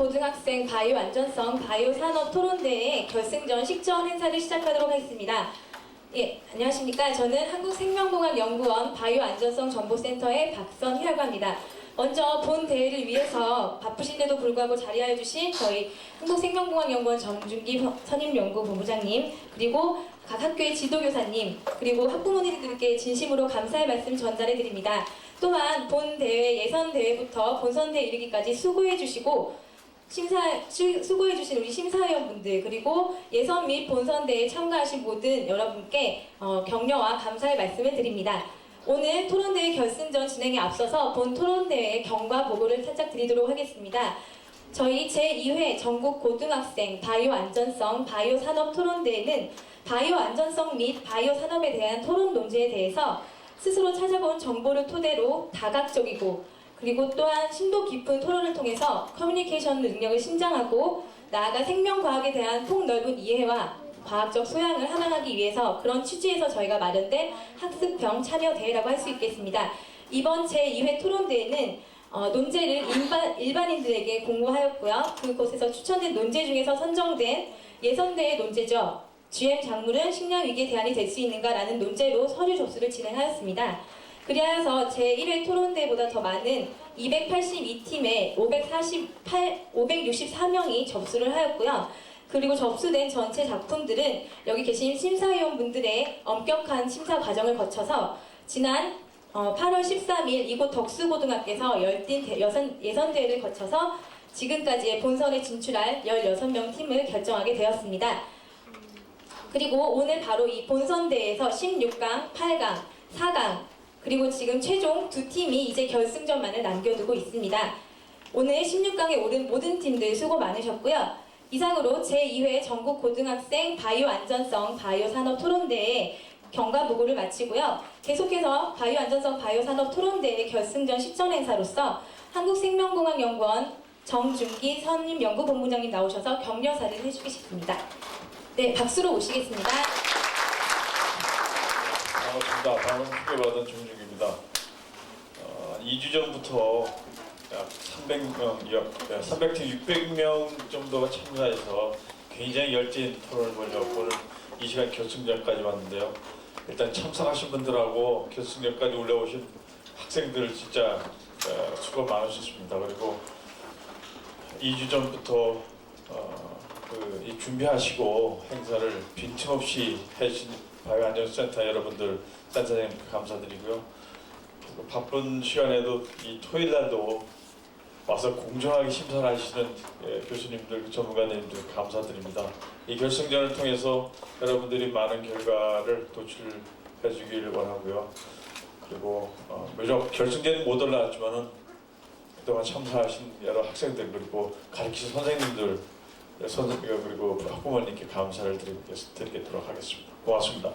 전국고등학생 바이오 안전성 바이오 산업 토론대회 결승전 식전 행사를 시작하도록 하겠습니다. 예, 안녕하십니까. 저는 한국생명공학연구원 바이오 안전성 정보센터의 박선희라고 합니다. 먼저 본 대회를 위해서 바쁘신데도 불구하고 자리하여 주신 저희 한국생명공학연구원 정준기 선임연구본부장님, 그리고 각 학교의 지도교사님, 그리고 학부모님들께 진심으로 감사의 말씀 전달해 드립니다. 또한 본 대회 예선 대회부터 본선대에 이르기까지 수고해 주시고 수고해 주신 우리 심사위원분들, 그리고 예선 및 본선대에 참가하신 모든 여러분께 격려와 감사의 말씀을 드립니다. 오늘 토론대회 결승전 진행에 앞서서 본 토론대회 경과 보고를 살짝 드리도록 하겠습니다. 저희 제2회 전국고등학생 바이오 안전성 바이오 산업 토론대회는 바이오 안전성 및 바이오 산업에 대한 토론 논제에 대해서 스스로 찾아본 정보를 토대로 다각적이고 그리고 또한 심도 깊은 토론을 통해서 커뮤니케이션 능력을 신장하고 나아가 생명과학에 대한 폭넓은 이해와 과학적 소양을 함양하기 위해서 그런 취지에서 저희가 마련된 학습형 참여 대회라고 할 수 있겠습니다. 이번 제2회 토론대회는 논제를 일반인들에게 공부하였고요. 그곳에서 추천된 논제 중에서 선정된 예선대회 논제죠. GM 작물은 식량 위기에 대안이 될 수 있는가라는 논제로 서류 접수를 진행하였습니다. 그리하여서 제1회 토론대회보다 더 많은 282팀에 564명이 접수를 하였고요. 그리고 접수된 전체 작품들은 여기 계신 심사위원분들의 엄격한 심사 과정을 거쳐서 지난 8월 13일 이곳 덕수고등학교에서 열띤 예선대회를 거쳐서 지금까지의 본선에 진출할 16명 팀을 결정하게 되었습니다. 그리고 오늘 바로 이 본선대회에서 16강, 8강, 4강, 그리고 지금 최종 두 팀이 이제 결승전만을 남겨두고 있습니다. 오늘 16강에 오른 모든 팀들 수고 많으셨고요. 이상으로 제2회 전국고등학생 바이오 안전성 바이오 산업 토론대회 경과 보고를 마치고요. 계속해서 바이오 안전성 바이오 산업 토론대회 결승전 식전 행사로서 한국생명공학연구원 정준기 선임연구본부장님 나오셔서 격려사를 해주시겠습니다. 네, 박수로 모시겠습니다. 반갑습니다. 방금 소개받은 정준기입니다. 2주 전부터 약 300팀 600명 정도가 참가해서 굉장히 열띤 토론을 벌였고 오늘 이 시간 결승전까지 왔는데요. 일단 참석하신 분들하고 결승전까지 올라오신 학생들 진짜 수고 많으셨습니다. 그리고 2주 전부터 이 준비하시고 행사를 빈틈없이 해주신 바이오 안전센터 여러분들, 센터장님 감사드리고요. 그리고 바쁜 시간에도 이 토요일 날도 와서 공정하게 심사를 하시는 교수님들, 전문가님들 감사드립니다. 이 결승전을 통해서 여러분들이 많은 결과를 도출해 주길 원하고요. 그리고 비록 결승전에 못 올라왔지만은 그동안 참사하신 여러 학생들 그리고 가르치신 선생님들 그리고 학부모님께 감사를 드리도록 하겠습니다. 고맙습니다.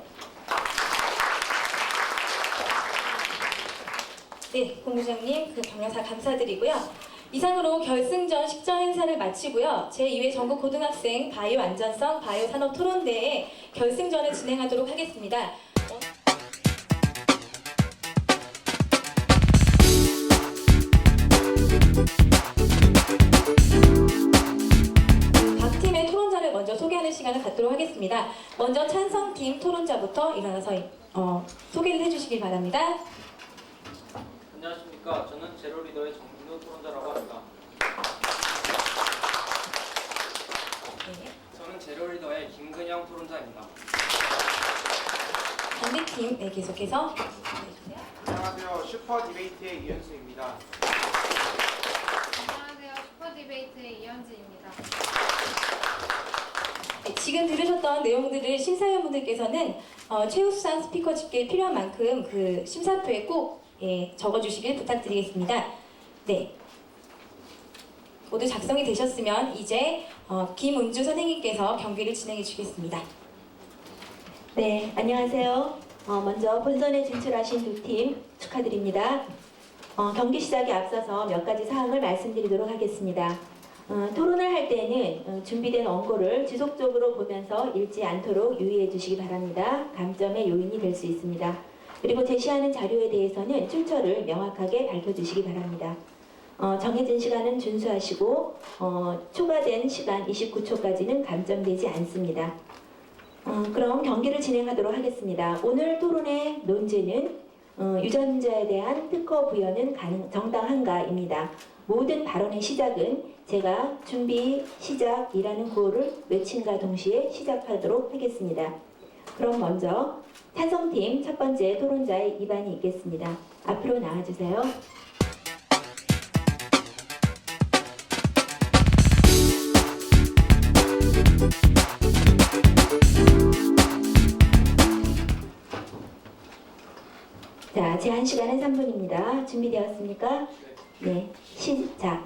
네, 본부장님 그 격려사 감사드리고요. 이상으로 결승전 식전 행사를 마치고요. 제2회 전국고등학생 바이오 안전성 바이오 산업 토론대회 결승전을 진행하도록 하겠습니다. 각 팀의 토론자를 먼저 소개하는 시간을 갖도록 하겠습니다. 먼저 찬성팀 토론자부터 일어나서 소개를 해주시길 바랍니다. 안녕하십니까. 저는 제로리더의 정민우 토론자라고 합니다. 네. 저는 제로리더의 김근영 토론자입니다. 반대팀 네, 계속해서 해주세요. 안녕하세요. 슈퍼디베이트의 이현수입니다. 안녕하세요. 슈퍼디베이트의 이현지입니다. 네, 지금 들으셨던 내용들을 심사위원분들께서는 최우수상 스피커 집계에 필요한 만큼 그 심사표에 꼭 적어주시길 부탁드리겠습니다. 네, 모두 작성이 되셨으면 이제 김은주 선생님께서 경기를 진행해 주시겠습니다. 네, 안녕하세요. 먼저 본선에 진출하신 두 팀 축하드립니다. 경기 시작에 앞서서 몇 가지 사항을 말씀드리도록 하겠습니다. 토론을 할 때는 준비된 원고를 지속적으로 보면서 읽지 않도록 유의해 주시기 바랍니다. 감점의 요인이 될 수 있습니다. 그리고 제시하는 자료에 대해서는 출처를 명확하게 밝혀주시기 바랍니다. 정해진 시간은 준수하시고 초과된 시간 29초까지는 감점되지 않습니다. 그럼 경기를 진행하도록 하겠습니다. 오늘 토론의 논제는 유전자에 대한 특허 부여는 정당한가입니다. 모든 발언의 시작은 제가 준비 시작이라는 구호를 외침과 동시에 시작하도록 하겠습니다. 그럼 먼저 찬성팀 첫 번째 토론자의 입안이 있겠습니다. 앞으로 나와주세요. 자, 제한 시간은 3분입니다. 준비되었습니까? 네, 시작.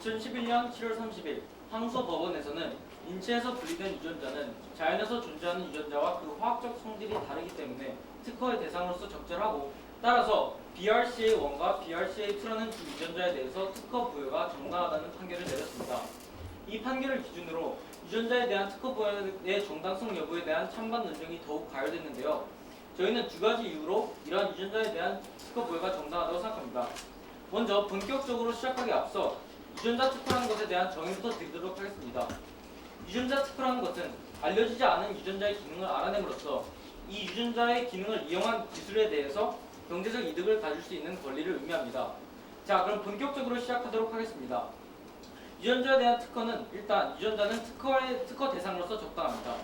2011년 7월 30일 항소법원에서는 인체에서 분리된 유전자는 자연에서 존재하는 유전자와 그 화학적 성질이 다르기 때문에 특허의 대상으로서 적절하고 따라서 BRCA1과 BRCA2라는 두 유전자에 대해서 특허 부여가 정당하다는 판결을 내렸습니다. 이 판결을 기준으로 유전자에 대한 특허 부여의 정당성 여부에 대한 찬반 논쟁이 더욱 가열됐는데요. 저희는 두 가지 이유로 이러한 유전자에 대한 특허 부여가 정당하다고 생각합니다. 먼저 본격적으로 시작하기 앞서 유전자 특허라는 것에 대한 정의부터 드리도록 하겠습니다. 유전자 특허라는 것은 알려지지 않은 유전자의 기능을 알아냄으로써 이 유전자의 기능을 이용한 기술에 대해서 경제적 이득을 가질 수 있는 권리를 의미합니다. 자, 그럼 본격적으로 시작하도록 하겠습니다. 유전자에 대한 특허는 일단 유전자는 특허 대상으로서 적당합니다.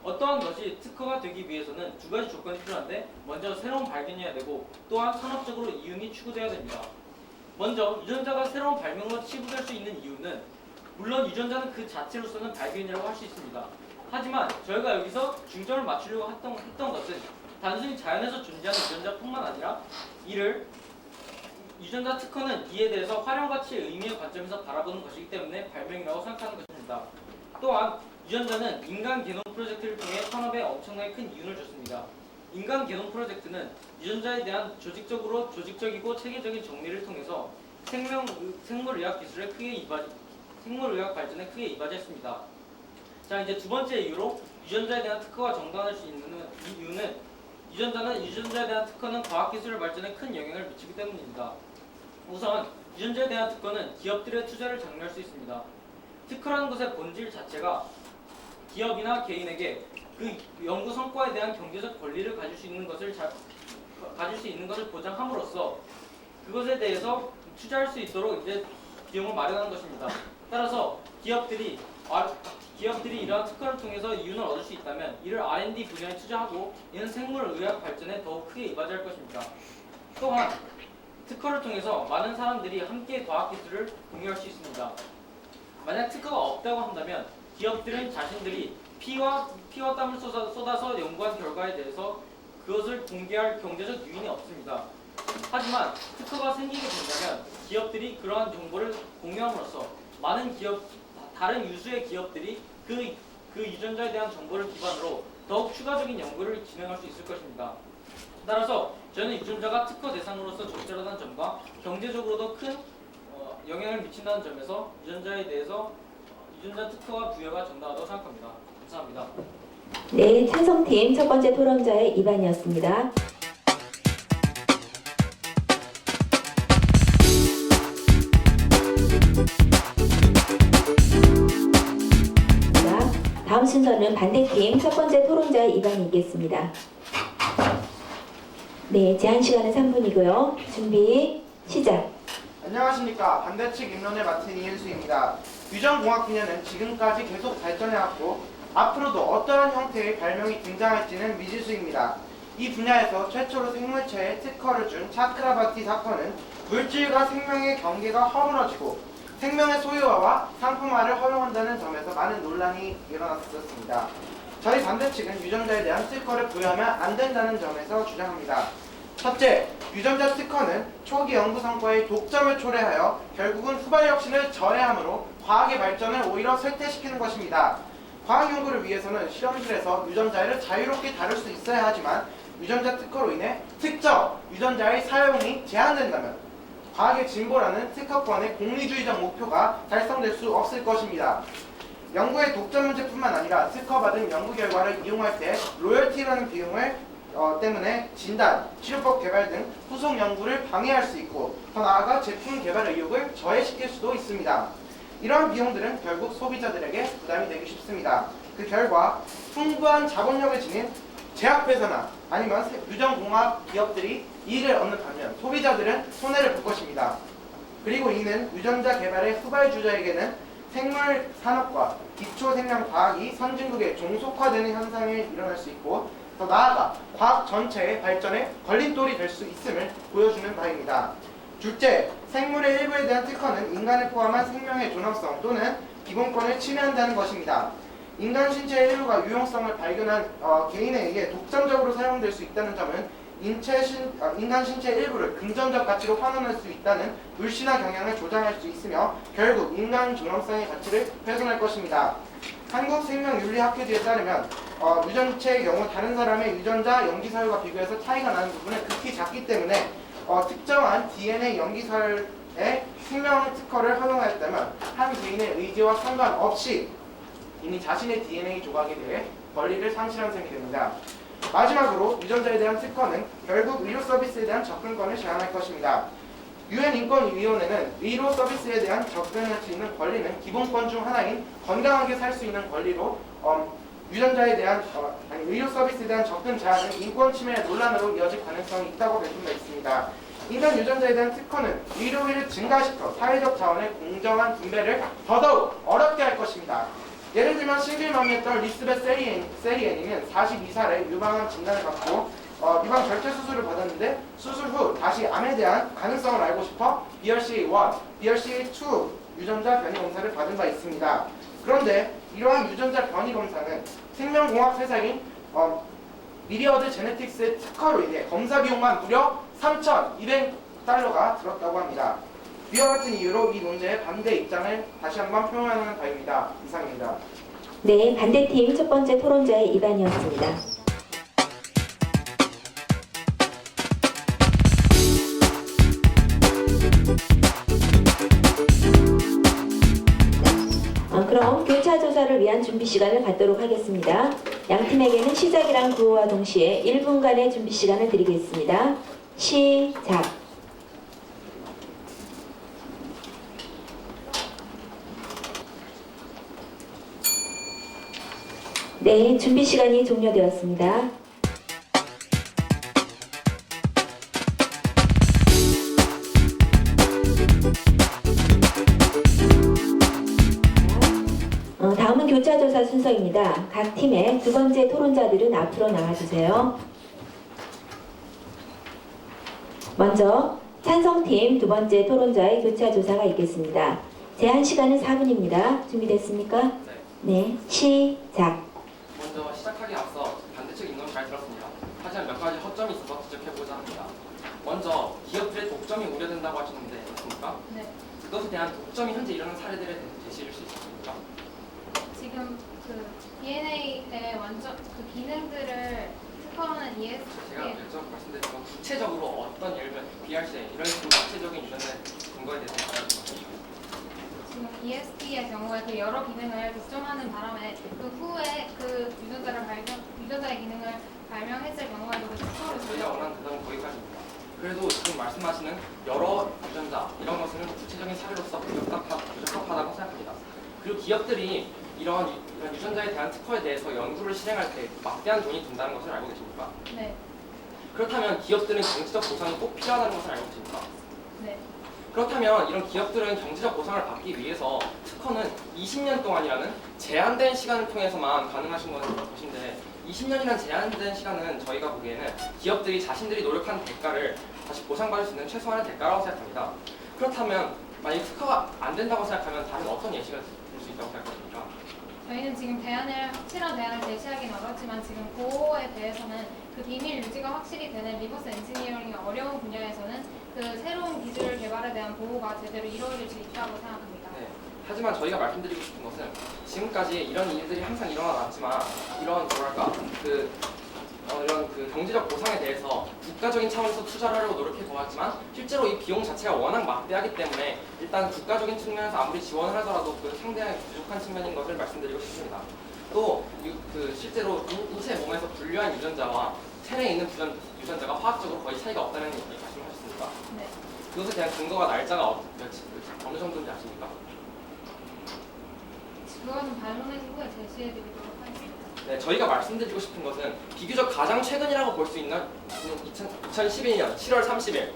어떠한 것이 특허가 되기 위해서는 두 가지 조건이 필요한데 먼저 새로운 발견이어야 되고 또한 산업적으로 이윤이 추구되어야 됩니다. 먼저 유전자가 새로운 발명으로 치부될 수 있는 이유는 물론 유전자는 그 자체로서는 발견이라고 할 수 있습니다. 하지만 저희가 여기서 중점을 맞추려고 했던 것은 단순히 자연에서 존재하는 유전자뿐만 아니라 유전자 특허는 이에 대해서 활용 가치의 의미의 관점에서 바라보는 것이기 때문에 발명이라고 생각하는 것입니다. 또한 유전자는 인간 게놈 프로젝트를 통해 산업에 엄청나게 큰 이윤을 줬습니다. 인간 게놈 프로젝트는 유전자에 대한 조직적이고 체계적인 정리를 통해서 생물의학 발전에 크게 이바지했습니다. 자, 이제 두 번째 이유로 유전자에 대한 특허가 정당할 수 있는 이유는 유전자에 대한 특허는 과학기술 발전에 큰 영향을 미치기 때문입니다. 우선 유전자에 대한 특허는 기업들의 투자를 장려할 수 있습니다. 특허라는 것의 본질 자체가 기업이나 개인에게 그 연구 성과에 대한 경제적 권리를 가질 수 있는 것을 보장함으로써 그것에 대해서 투자할 수 있도록 이제 비용을 마련하는 것입니다. 따라서 기업들이 이러한 특허를 통해서 이윤을 얻을 수 있다면 이를 R&D 분야에 투자하고 이는 생물의학 발전에 더욱 크게 이바지할 것입니다. 또한 특허를 통해서 많은 사람들이 함께 과학기술을 공유할 수 있습니다. 만약 특허가 없다고 한다면 기업들은 자신들이 피와 땀을 쏟아서 연구한 결과에 대해서 그것을 공개할 경제적 유인이 없습니다. 하지만 특허가 생기게 된다면 기업들이 그러한 정보를 공유함으로써 다른 유수의 기업들이 그 유전자에 대한 정보를 기반으로 더욱 추가적인 연구를 진행할 수 있을 것입니다. 따라서 저는 유전자가 특허 대상으로서 적절하다는 점과 경제적으로도 큰 영향을 미친다는 점에서 유전자에 대해서 유전자 특허와 부여가 정당하다고 생각합니다. 감사합니다. 네, 찬성팀 첫 번째 토론자의 입안이었습니다. 자, 다음 순서는 반대팀 첫 번째 토론자의 입안이 있겠습니다. 네, 제한 시간은 3분이고요. 준비, 시작. 안녕하십니까. 반대측 입론을 맡은 이은수입니다. 유전공학 분야는 지금까지 계속 발전해왔고 앞으로도 어떠한 형태의 발명이 등장할지는 미지수입니다. 이 분야에서 최초로 생물체에 특허를 준 차크라바티 사건은 물질과 생명의 경계가 허물어지고 생명의 소유화와 상품화를 허용한다는 점에서 많은 논란이 일어났었습니다. 저희 반대측은 유전자에 대한 특허를 부여하면 안 된다는 점에서 주장합니다. 첫째, 유전자 특허는 초기 연구 성과의 독점을 초래하여 결국은 후발 혁신을 절해하므로 과학의 발전을 오히려 쇠퇴시키는 것입니다. 과학 연구를 위해서는 실험실에서 유전자를 자유롭게 다룰 수 있어야 하지만 유전자 특허로 인해 특정 유전자의 사용이 제한된다면 과학의 진보라는 특허권의 공리주의적 목표가 달성될 수 없을 것입니다. 연구의 독점 문제뿐만 아니라 특허받은 연구 결과를 이용할 때 로열티라는 비용을 때문에 진단, 치료법 개발 등 후속 연구를 방해할 수 있고 더 나아가 제품 개발 의욕을 저해시킬 수도 있습니다. 이러한 비용들은 결국 소비자들에게 부담이 되기 쉽습니다. 그 결과 풍부한 자본력을 지닌 제약회사나 아니면 유전공학 기업들이 이익을 얻는 반면 소비자들은 손해를 볼 것입니다. 그리고 이는 유전자 개발의 후발주자에게는 생물 산업과 기초 생명 과학이 선진국에 종속화되는 현상이 일어날 수 있고 더 나아가 과학 전체의 발전에 걸림돌이 될 수 있음을 보여주는 바입니다. 둘째, 생물의 일부에 대한 특허는 인간을 포함한 생명의 존엄성 또는 기본권을 침해한다는 것입니다. 인간 신체의 일부가 유용성을 발견한 개인에 의해 독점적으로 사용될 수 있다는 점은 인간 신체의 일부를 금전적 가치로 환원할 수 있다는 물신화 경향을 조장할 수 있으며 결국 인간 존엄성의 가치를 훼손할 것입니다. 한국생명윤리학회지에 따르면 유전체의 경우 다른 사람의 유전자 염기사율과 비교해서 차이가 나는 부분은 극히 작기 때문에 특정한 DNA 염기사율의 생명 특허를 허용하였다면 한 개인의 의지와 상관없이 이미 자신의 DNA 조각에 대해 권리를 상실한 셈이 됩니다. 마지막으로 유전자에 대한 특허는 결국 의료 서비스에 대한 접근권을 제한할 것입니다. 유엔 인권위원회는 의료 서비스에 대한 접근할 수 있는 권리는 기본권 중 하나인 건강하게 살 수 있는 권리로 유전자에 대한 의료 서비스에 대한 접근 제한은 인권 침해 논란으로 이어질 가능성이 있다고 밝힌 바 있습니다. 인간 유전자에 대한 특허는 의료비를 증가시켜 사회적 자원의 공정한 분배를 더더욱 어렵게 할 것입니다. 예를 들면 싱글맘이었던 리스벳 세리엔이는 42살에 유방암 진단을 받고 유방 절제 수술을 받았는데 수술 후 다시 암에 대한 가능성을 알고 싶어 BRCA1, BRCA2 유전자 변이 검사를 받은 바 있습니다. 그런데 이러한 유전자 변이 검사는 생명공학 회사인 미리어드 제네틱스의 특허로 인해 검사 비용만 무려 3,200달러가 들었다고 합니다. 위와 같은 이유로 이 문제에 반대 입장을 다시 한번 표명하는 바입니다. 이상입니다. 네, 반대팀 첫 번째 토론자의 이반이었습니다. 그럼 교차 조사를 위한 준비 시간을 갖도록 하겠습니다. 양 팀에게는 시작이란 구호와 동시에 1분간의 준비 시간을 드리겠습니다. 시작. 네, 준비 시간이 종료되었습니다. 다음은 교차조사 순서입니다. 각 팀의 두 번째 토론자들은 앞으로 나와주세요. 먼저 찬성팀 두 번째 토론자의 교차조사가 있겠습니다. 제한 시간은 4분입니다. 준비됐습니까? 네, 시작. 먼저 시작하기 앞서 반대측 인론 잘 들었습니다. 하지만 몇 가지 허점이 있어서 지적해보자 합니다. 먼저 기업들의 독점이 우려된다고 하셨는데 맞습니까? 네. 그것에 대한 독점이 현재 일어나는 사례들에 대해서 제시해 줄 수 있습니까? 지금 그 DNA의 완전 그 기능들을 특허하는 제가 ESP에 결정 말씀드린 건 구체적으로 어떤 예를 들면 BRCA 이런 식으로 구체적인 유전자 근거에 대해서 말씀하십시오. 지금 ESP의 경우에 그 여러 기능을 독점하는 바람에 그 후에 그 유전자의 기능을 발명했을 경우에도 그 특허를 저희가 주려고 원하는 대답은 거기까지입니다. 그래도 지금 말씀하시는 여러 유전자 이런 것은 구체적인 사례로서 부적합하다고 생각합니다. 그리고 기업들이 이런 유전자에 대한 특허에 대해서 연구를 실행할 때 막대한 돈이 든다는 것을 알고 계십니까? 네. 그렇다면 기업들은 경제적 보상이 꼭 필요하다는 것을 알고 계십니까? 네. 그렇다면 이런 기업들은 경제적 보상을 받기 위해서 특허는 20년 동안이라는 제한된 시간을 통해서만 가능하신 것인데 20년이라는 제한된 시간은 저희가 보기에는 기업들이 자신들이 노력한 대가를 다시 보상받을 수 있는 최소한의 대가라고 생각합니다. 그렇다면 만약 특허가 안 된다고 생각하면 다른 어떤 예시가 될 수 있다고 생각하십니까? 저희는 지금 확실한 대안을 제시하기는 어렵지만 지금 보호에 대해서는 그 비밀 유지가 확실히 되는 리버스 엔지니어링이 어려운 분야에서는 그 새로운 기술 개발에 대한 보호가 제대로 이루어질 수 있다고 생각합니다. 네. 하지만 저희가 말씀드리고 싶은 것은 지금까지 이런 일들이 항상 일어나왔지만 이런 경제적 보상에 대해서 국가적인 차원에서 투자를 하려고 노력해 보았지만 실제로 이 비용 자체가 워낙 막대하기 때문에 일단 국가적인 측면에서 아무리 지원을 하더라도 그 상당히 부족한 측면인 것을 말씀드리고 싶습니다. 또 실제로 인체 몸에서 분류한 유전자와 체내에 있는 유전자가 화학적으로 거의 차이가 없다는 얘기 말씀하셨습니까? 네. 그것에 대한 근거가 날짜가 어느 정도인지 아십니까? 그거는 반론의 후에 제시해드리도록 하겠습니다. 네, 저희가 말씀드리고 싶은 것은 비교적 가장 최근이라고 볼 수 있는 2012년 7월 30일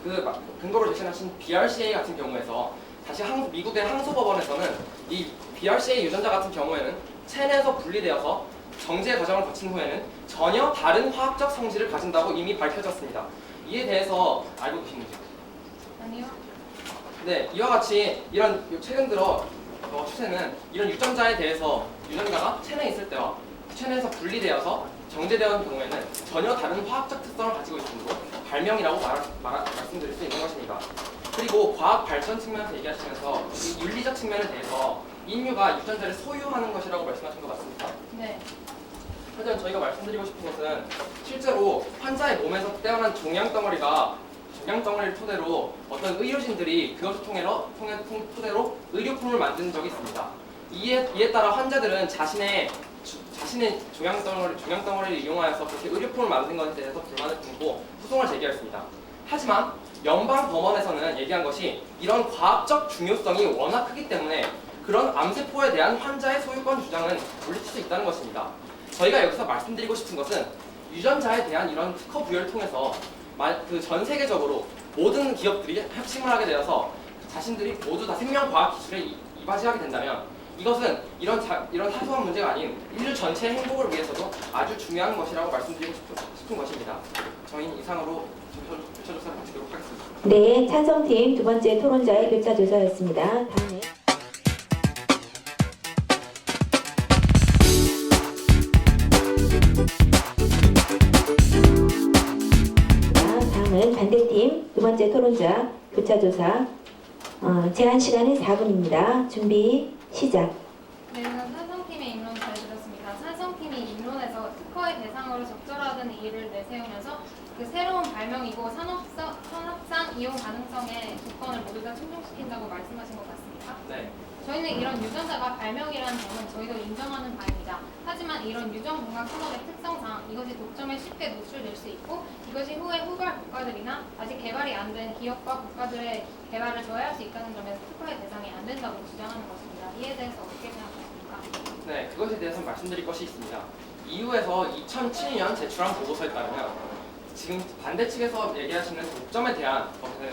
그 근거로 제시하신 BRCA 같은 경우에서 다시 미국의 항소법원에서는 이 BRCA 유전자 같은 경우에는 체내에서 분리되어서 정제 과정을 거친 후에는 전혀 다른 화학적 성질을 가진다고 이미 밝혀졌습니다. 이에 대해서 알고 계시는지요? 아니요. 네, 이와 같이 이런 최근 들어 추세는 이런 유전자에 대해서 유전자가 체내에 있을 때와 체내에서 분리되어서 정제되는 경우에는 전혀 다른 화학적 특성을 가지고 있으므로 발명이라고 말씀드릴 수 있는 것입니다. 그리고 과학 발전 측면에서 얘기하시면서 이 윤리적 측면에 대해서 인류가 유전자를 소유하는 것이라고 말씀하신 것 같습니다. 네. 하지만 저희가 말씀드리고 싶은 것은 실제로 환자의 몸에서 떼어난 종양덩어리를 토대로 어떤 의료진들이 그것을 토대로 의료품을 만든 적이 있습니다. 이에 따라 환자들은 자신의 종양덩어리를 이용하여서 그렇게 의료품을 만든 것에 대해서 불만을 품고 소송을 제기했습니다. 하지만 연방법원에서는 얘기한 것이 이런 과학적 중요성이 워낙 크기 때문에 그런 암세포에 대한 환자의 소유권 주장은 물리칠 수 있다는 것입니다. 저희가 여기서 말씀드리고 싶은 것은 유전자에 대한 이런 특허 부여를 통해서 전 세계적으로 모든 기업들이 혁신을 하게 되어서 자신들이 모두 다 생명과학 기술에 이바지하게 된다면 이것은 이런 사소한 문제가 아닌 인류 전체의 행복을 위해서도 아주 중요한 것이라고 말씀드리고 싶은 것입니다. 저희는 이상으로 교차조사를 마치도록 하겠습니다. 네, 찬성팀 두 번째 토론자의 교차조사였습니다. 다음에 다음은 반대팀 두 번째 토론자 교차조사. 제한 시간은 4분입니다. 준비 시작. 네, 저는 찬성팀의 입론 잘 들었습니다. 찬성팀이 입론에서 특허의 대상으로 적절하다는 이유를 내세우면서 그 새로운 발명이고 산업상 이용 가능성의 조건을 모두 다 충족시킨다고 말씀하신 것 같습니다. 네. 저희는 이런 유전자가 발명이라는 점은 저희도 인정하는 바입니다. 하지만 이런 유전공학 산업의 특성상 이것이 독점에 쉽게 노출될 수 있고 이것이 후에 후발 국가들이나 아직 개발이 안 된 기업과 국가들의 개발을 저해할 수 있다는 점에서 특허의 대상이 안 된다고 주장하는 것입니다. 이에 대해서 어떻게 생각하십니까? 네, 그것에 대해서 말씀드릴 것이 있습니다. EU에서 2007년 제출한 보고서에 따르면 지금 반대 측에서 얘기하시는 독점에 대한 것은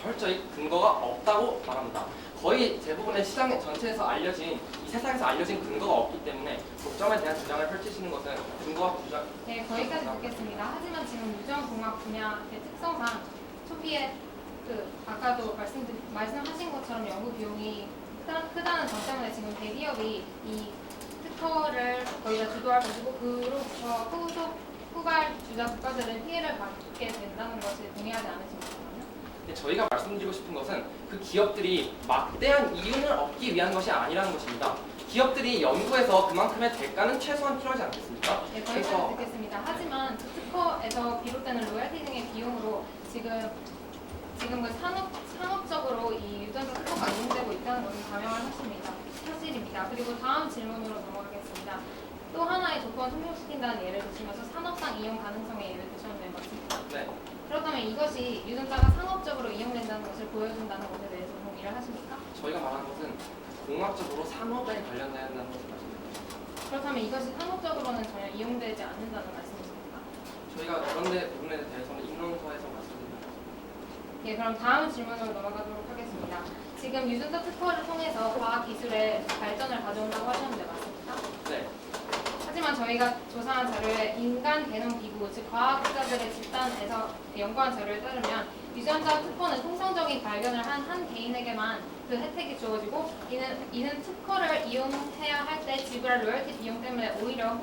철저히 근거가 없다고 말합니다. 거의 대부분의 시장 전체에서 이 세상에서 알려진 근거가 없기 때문에 독점에 대한 주장을 펼치시는 것은 근거와 주장. 네, 거기까지 듣겠습니다. 하지만 지금 유전공학 분야의 특성상 초기에 아까도 말씀하신 것처럼 연구 비용이 크다는 점 때문에 지금 대기업이 이 특허를 거의 다 주도할 것이고 그로부터 후발 주자 국가들은 피해를 받게 된다는 것을 동의하지 않으십니까? 저희가 말씀드리고 싶은 것은 그 기업들이 막대한 이윤을 얻기 위한 것이 아니라는 것입니다. 기업들이 연구해서 그만큼의 대가는 최소한 필요하지 않겠습니까? 네, 거기까지 듣겠습니다. 하지만 그 특허에서 비롯되는 로열티 등의 비용으로 지금 그 상업적으로 이 유전자 특허가 이용되고 있다는 것은 감형할 사실입니다. 그리고 다음 질문으로 넘어가겠습니다. 또 하나의 조건 충족시킨다는 예를 드시면서 산업상 이용 가능성의 예를 드셨는데 맞습니까? 네. 그렇다면 이것이 유전자가 상업적으로 이용된다는 것을 보여준다는 것에 대해서 동의를 하십니까? 저희가 말하는 것은 공학적으로 산업에 관련돼야 한다는 것을 말씀드립니다. 그렇다면 이것이 상업적으로는 전혀 이용되지 않는다는 말씀이십니까? 저희가 그런 부분에 대해서는 입론서에서 말씀드립니다. 예, 그럼 다음 질문으로 넘어가도록 하겠습니다. 지금 유전자 특허를 통해서 과학기술의 발전을 가져온다고 하셨는데 맞습니까? 네. 하지만 저희가 조사한 자료에 인간 개놈 기구, 즉 과학자들의 집단에서 연구한 자료에 따르면 유전자 특허는 통상적인 발견을 한 개인에게만 그 혜택이 주어지고 이는 특허를 이용해야 할 때 지불할 로열티 비용 때문에 오히려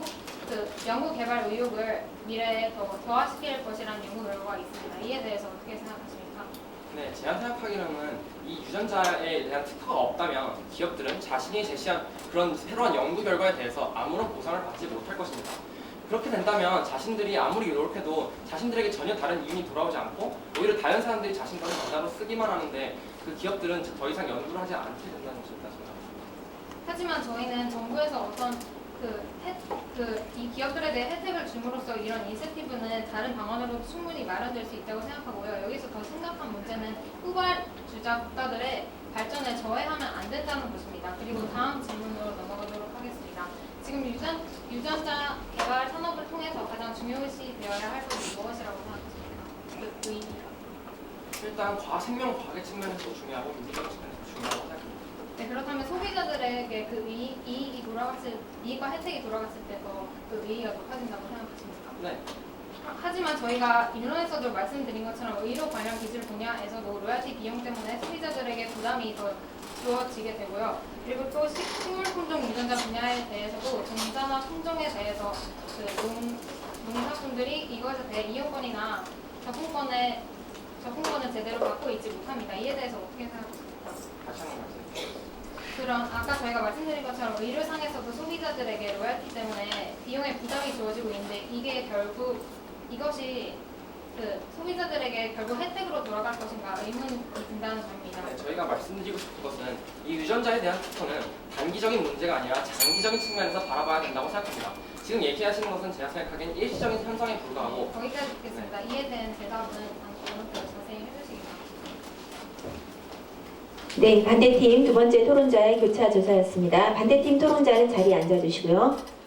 그 연구 개발 의욕을 미래에 더화시킬 것이라는 연구 결과가 있습니다. 이에 대해서 어떻게 생각하십니까? 네, 제가 생각하기로는 이 유전자에 대한 특허가 없다면 기업들은 자신이 제시한 그런 새로운 연구 결과에 대해서 아무런 보상을 받지 못할 것입니다. 그렇게 된다면 자신들이 아무리 노력해도 자신들에게 전혀 다른 이윤이 돌아오지 않고 오히려 다른 사람들이 자신들의 전자로 쓰기만 하는데 그 기업들은 더 이상 연구를 하지 않게 된다는 것입니다. 하지만 저희는 정부에서 어떤 이 기업들에 대해 혜택을 줌으로써 이런 인센티브는 다른 방안으로도 충분히 마련될 수 있다고 생각하고요. 여기서 더 심각한 문제는 후발주자 국가들의 발전에 저해하면 안 된다는 것입니다. 그리고 다음 질문으로 넘어가도록 하겠습니다. 지금 유전자 개발 산업을 통해서 가장 중요시 되어야 할 것이 무엇이라고 생각하십니까? 그 의미가. 일단 생명과학의 측면에서 중요하고 윤리적 측면에서 중요하고 생각합니다. 네, 그렇다면 소비자들에게 그 이익과 혜택이 돌아갔을 때 더 그 의의가 높아진다고 생각하십니까? 네. 하지만 저희가 인론에서도 말씀드린 것처럼 의료 관련 기술 분야에서도 로열티 비용 때문에 소비자들에게 부담이 더 주어지게 되고요. 그리고 또 식물품종 유전자 분야에 대해서도 종자나 품종에 대해서 농사꾼들이 이것에 대해 이용권이나 접근권을 제대로 갖고 있지 못합니다. 이에 대해서 어떻게 생각하십니까? 다시 한번 말씀드리겠습니다. 그럼 아까 저희가 말씀드린 것처럼 의료상에서도 소비자들에게 로열티 때문에 비용에 부담이 주어지고 있는데 이게 결국 이것이 소비자들에게 결국 혜택으로 돌아갈 것인가 의문이 든다는 점입니다. 네, 저희가 말씀드리고 싶은 것은 이 유전자에 대한 특허는 단기적인 문제가 아니라 장기적인 측면에서 바라봐야 된다고 생각합니다. 지금 얘기하시는 것은 제가 생각하기엔 일시적인 현상에 불과하고 거기까지 듣겠습니다. 이에 대한 대답은 다음번에 자세히 해주시기 바랍니다. 네, 반대팀 두 번째 토론자의 교차 조사였습니다. 반대팀 토론자는 자리에 앉아주시고요.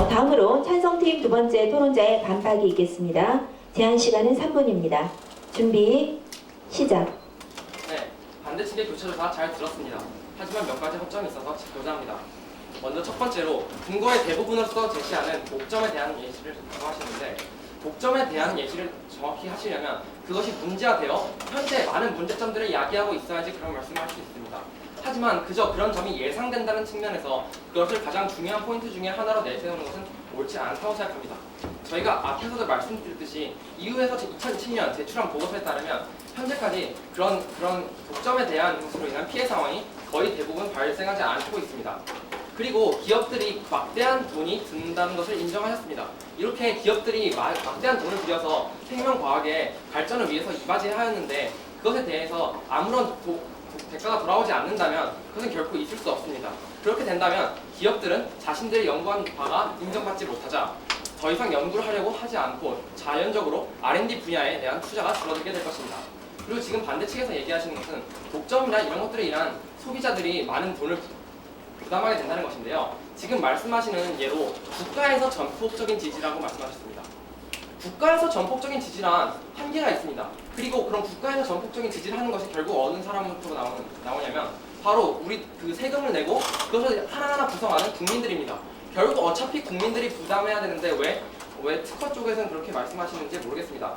다음으로 찬성팀 두 번째 토론자의 반박이 있겠습니다. 제한 시간은 3분입니다. 준비, 시작. 네, 반대 측의 교차조사 잘 들었습니다. 하지만 몇 가지 허점이 있어서 짚고자 합니다. 먼저 첫 번째로 근거의 대부분으로서 제시하는 목점에 대한 예시를 하시는데 목점에 대한 예시를 정확히 하시려면 그것이 문제화되어 현재 많은 문제점들을 야기하고 있어야지 그런 말씀을 할 수 있습니다. 하지만 그저 그런 점이 예상된다는 측면에서 그것을 가장 중요한 포인트 중에 하나로 내세우는 것은 옳지 않다고 생각합니다. 저희가 앞에서도 말씀드렸듯이 이후에서 2007년 제출한 보고서에 따르면 현재까지 그런 독점에 대한 것으로 인한 피해 상황이 거의 대부분 발생하지 않고 있습니다. 그리고 기업들이 막대한 돈이 든다는 것을 인정하셨습니다. 이렇게 기업들이 막대한 돈을 들여서 생명과학의 발전을 위해서 이바지하였는데 그것에 대해서 아무런 대가가 돌아오지 않는다면 그것은 결코 있을 수 없습니다. 그렇게 된다면 기업들은 자신들이 연구한 바가 인정받지 못하자 더 이상 연구를 하려고 하지 않고 자연적으로 R&D 분야에 대한 투자가 줄어들게 될 것입니다. 그리고 지금 반대 측에서 얘기하시는 것은 독점이나 이런 것들에 인한 소비자들이 많은 돈을 부담하게 된다는 것인데요. 지금 말씀하시는 예로 국가에서 전폭적인 지지라고 말씀하셨습니다. 국가에서 전폭적인 지지란 한계가 있습니다. 그리고 그런 국가에서 전폭적인 지지를 하는 것이 결국 어느 사람으로부터 나오냐면 바로 우리 그 세금을 내고 그것을 하나하나 구성하는 국민들입니다. 결국 어차피 국민들이 부담해야 되는데 왜 특허 쪽에서는 그렇게 말씀하시는지 모르겠습니다.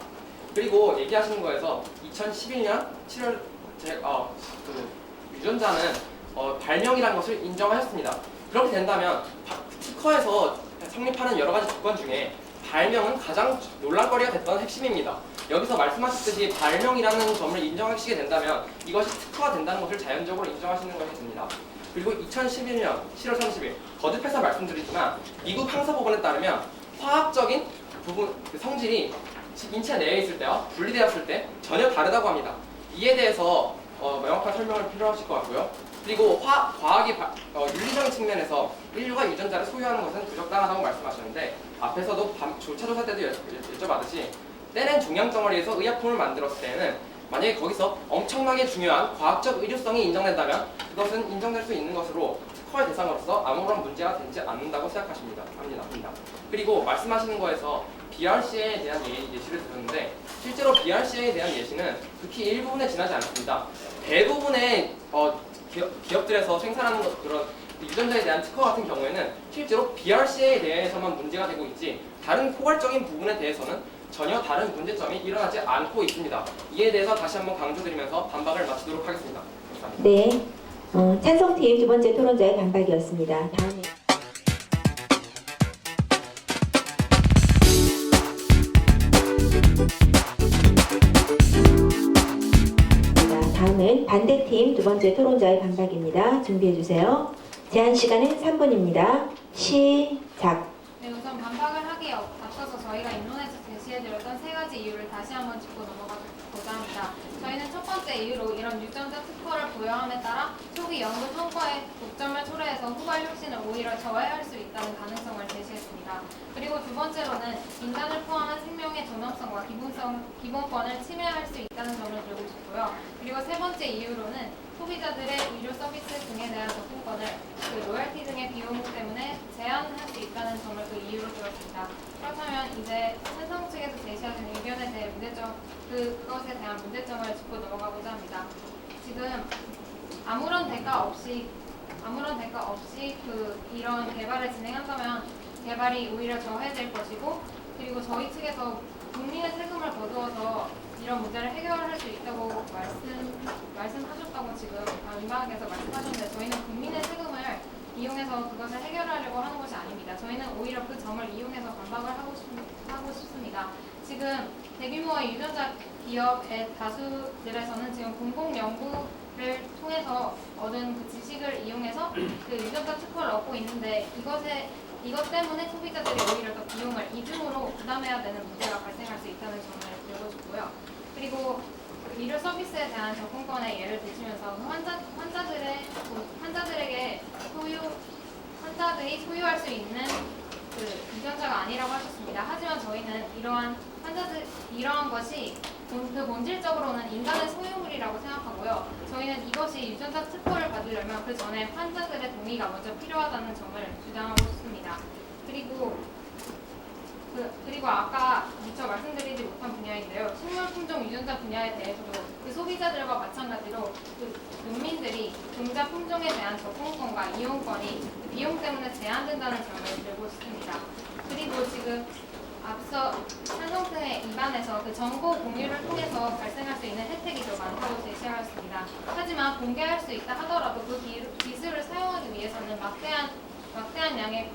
그리고 얘기하시는 거에서 2011년 7월 유전자는 발명이라는 것을 인정하셨습니다. 그렇게 된다면 특허에서 성립하는 여러 가지 조건 중에 발명은 가장 논란거리가 됐던 핵심입니다. 여기서 말씀하셨듯이 발명이라는 점을 인정하시게 된다면 이것이 특허가 된다는 것을 자연적으로 인정하시는 것이 됩니다. 그리고 2011년 7월 30일 거듭해서 말씀드리지만 미국 항사법원에 따르면 화학적인 부분 성질이 인체 내에 있을 때와 분리되었을 때 전혀 다르다고 합니다. 이에 대해서 명확한 설명을 필요하실 것 같고요. 그리고 과학이 윤리적인 측면에서 인류가 유전자를 소유하는 것은 부적당하다고 말씀하셨는데 앞에서도 조차 때도 여쭤봤듯이 떼낸 종양덩어리에서 의약품을 만들었을 때는 만약에 거기서 엄청나게 중요한 과학적 의료성이 인정된다면 그것은 인정될 수 있는 것으로 특허의 대상으로서 아무런 문제가 되지 않는다고 생각하십니다. 합니다. 그리고 말씀하시는 거에서 BRCA에 대한 예시를 들었는데 실제로 BRCA에 대한 예시는 극히 일부분에 지나지 않습니다. 대부분의 기업들에서 생산하는 그런 유전자에 대한 특허 같은 경우에는 실제로 BRCA에 대해서만 문제가 되고 있지 다른 포괄적인 부분에 대해서는 전혀 다른 문제점이 일어나지 않고 있습니다. 이에 대해서 다시 한번 강조드리면서 반박을 마치도록 하겠습니다. 감사합니다. 네, 찬성팀 두 번째 토론자의 반박이었습니다. 다음에 다음은 반대팀 두 번째 토론자의 반박입니다. 준비해주세요. 제한 시간은 3분입니다. 시작. 네, 우선 반박을 하기에 앞서서 저희가 인론에서 제시해드렸던 세 가지 이유를 다시 한번 짚고 넘어가고자 합니다. 저희는 첫 번째 이유로 이런 유전자 특허를 부여함에 따라 초기 연구 성과의 독점을 초래해서 후발 혁신을 오히려 저해할 수 있다는 가능성을 제시했습니다. 그리고 두 번째로는 인간을 포함한 생명의 존엄성과 기본권을 침해할 수 있다는 점을 들고 싶고요. 그리고 세 번째 이유로는 소비자들의 의료 서비스 등에 대한 접근권을 로열티 등의 비용 때문에 제한할 수 있다는 점을 그 이유로 들었습니다. 그렇다면 이제 찬성 측에서 제시하는 의견에 대해 그것에 대한 문제점을 짚고 넘어가고자 합니다. 지금 아무런 대가 없이 이런 개발을 진행한다면 개발이 오히려 저해될 것이고, 그리고 저희 측에서 국민의 세금을 거두어서 이런 문제를 해결할 수 있다고 말씀하셨다고 지금 민방위께서 말씀하셨는데, 저희는 국민의 세금을 이용해서 그것을 해결하려고 하는 것이 아닙니다. 저희는 오히려 그 점을 이용해서 반박을 하고 싶습니다. 지금 대규모의 유전자 기업의 다수들에서는 지금 공공 연구를 통해서 얻은 그 지식을 이용해서 그 유전자 특허를 얻고 있는데, 이것 때문에 소비자들이 오히려 더 비용을 이중으로 부담해야 되는 문제가 발생할 수 있다는 점을 들고 싶고요. 그리고 의료 서비스에 대한 접근권의 예를 드시면서 환자들이 소유할 수 있는 그 유전자가 아니라고 하셨습니다. 하지만 저희는 이러한 것이 그 본질적으로는 인간의 소유물이라고 생각하고요. 저희는 이것이 유전자 특허를 받으려면 그 전에 환자들의 동의가 먼저 필요하다는 점을 주장하고 싶습니다. 그리고 아까 미처 말씀드리지 못한 분야인데요. 식물 품종 유전자 분야에 대해서도 그 소비자들과 마찬가지로 그 농민들이 종자 품종에 대한 접근권과 이용권이 그 비용 때문에 제한된다는 점을 들고 싶습니다. 그리고 지금 앞서 찬성등에 입안에서 그 정보 공유를 통해서 발생할 수 있는 혜택이 더 많다고 제시하였습니다. 하지만 공개할 수 있다 하더라도 그 기술을 사용하기 위해서는 막대한 양의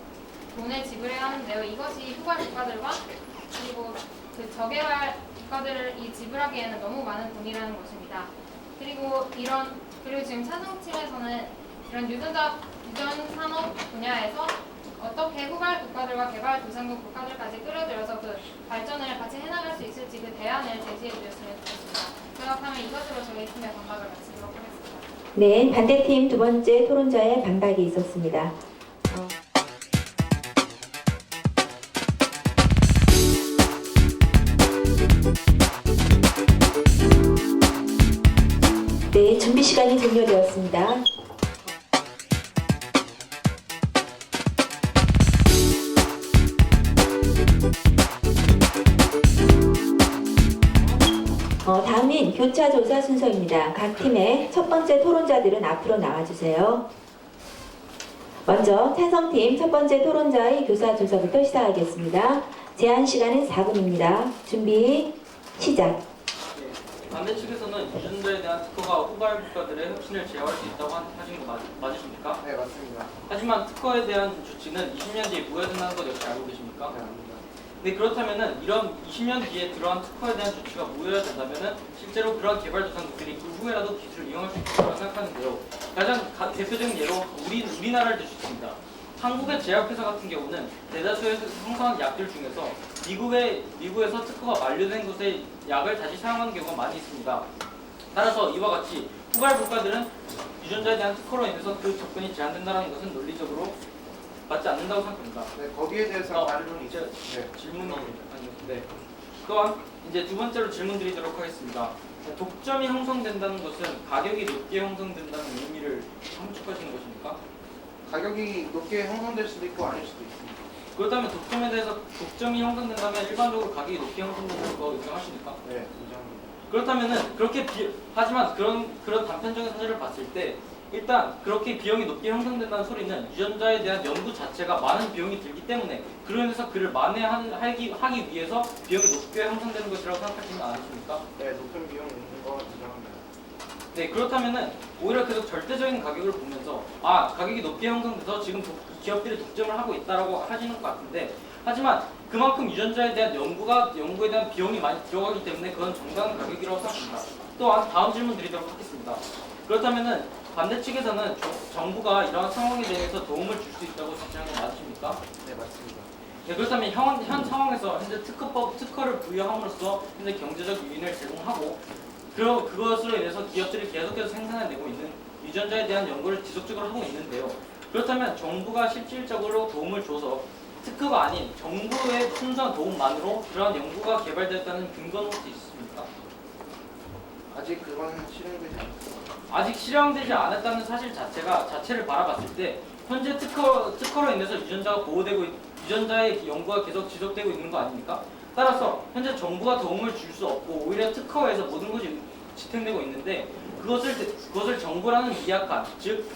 돈을 지불해야 하는데요. 이것이 후발 국가들과 그리고 그 저개발 국가들이 지불하기에는 너무 많은 돈이라는 것입니다. 그리고 지금 찬성팀에서는 이런 유전 산업 분야에서 어떻게 후발 국가들과 개발도상국 국가들까지 끌어들여서 그 발전을 같이 해나갈 수 있을지 그 대안을 제시해 주셨으면 좋겠습니다. 그렇다면 이것으로 저희 팀의 반박을 마치도록 하겠습니다. 네, 반대팀 두 번째 토론자의 반박이 있었습니다. 네, 준비 시간이 종료되었습니다. 다음은 교차 조사 순서입니다. 각 팀의 첫 번째 토론자들은 앞으로 나와주세요. 먼저 찬성팀 첫 번째 토론자의 교차 조사부터 시작하겠습니다. 제한 시간은 4분입니다. 준비 시작. 반대 측에서는 유전자에 대한 특허가 후발 국가들의 혁신을 제어할 수 있다고 하신 거 맞으십니까? 네, 맞습니다. 하지만 특허에 대한 조치는 20년 뒤에 무효된다는 것 역시 알고 계십니까? 네, 압니다. 네, 그렇다면은 이런 20년 뒤에 들어간 특허에 대한 조치가 무효된다면은 실제로 그런 개발도상국들이 그 후에라도 기술을 이용할 수 있다고 생각하는데요. 가장 대표적인 예로 우리나라를 들 수 있습니다. 한국의 제약회사 같은 경우는 대다수의 성공한 약들 중에서 미국에서 특허가 만료된 곳의 약을 다시 사용하는 경우가 많이 있습니다. 따라서 이와 같이 후발 국가들은 유전자에 대한 특허로 인해서 그 접근이 제한된다는 것은 논리적으로 맞지 않는다고 생각합니다. 네, 거기에 대해서 말로는 이제 있죠. 네. 질문이 네. 또한 이제 두 번째로 질문드리도록 하겠습니다. 독점이 형성된다는 것은 가격이 높게 형성된다는 의미를 함축하시는 것입니까? 가격이 높게 형성될 수도 있고 아닐 수도 있습니다. 그렇다면 독점이 형성된다면 일반적으로 가격이 높게 형성되는 거 인정하십니까? 네, 인정합니다. 그렇다면은 하지만 그런 단편적인 사실을 봤을 때 일단 그렇게 비용이 높게 형성된다는 소리는 유전자에 대한 연구 자체가 많은 비용이 들기 때문에 그로 인해서 그를 만회하기 위해서 비용이 높게 형성되는 것이라고 생각하시는 않으십니까? 네, 높은 비용이 있는 거 인정합니다. 네, 그렇다면은 오히려 계속 절대적인 가격을 보면서 가격이 높게 형성돼서 지금 기업들이 독점을 하고 있다라고 하시는 것 같은데, 하지만 그만큼 유전자에 대한 연구에 대한 비용이 많이 들어가기 때문에 그건 정당한 가격이라고 생각합니다. 또한 다음 질문 드리도록 하겠습니다. 그렇다면은 반대 측에서는 정부가 이러한 상황에 대해서 도움을 줄 수 있다고 주장하는 거 맞으십니까? 네, 맞습니다. 네, 그렇다면 현 상황에서 현재 특허를 부여함으로써 현재 경제적 유인을 제공하고 그것으로 인해서 기업들이 계속해서 생산해내고 있는 유전자에 대한 연구를 지속적으로 하고 있는데요. 그렇다면 정부가 실질적으로 도움을 줘서 특허가 아닌 정부의 순수한 도움만으로 그러한 연구가 개발됐다는 근거는 혹시 있습니까? 아직 그거는 실행되지 않았습니다. 아직 실현되지 않았다는 사실 자체를 바라봤을 때 현재 특허로 인해서 유전자의 연구가 계속 지속되고 있는 거 아닙니까? 따라서 현재 정부가 도움을 줄 수 없고 오히려 특허에서 모든 것이 지탱되고 있는데 그것을 정부라는 미약한 즉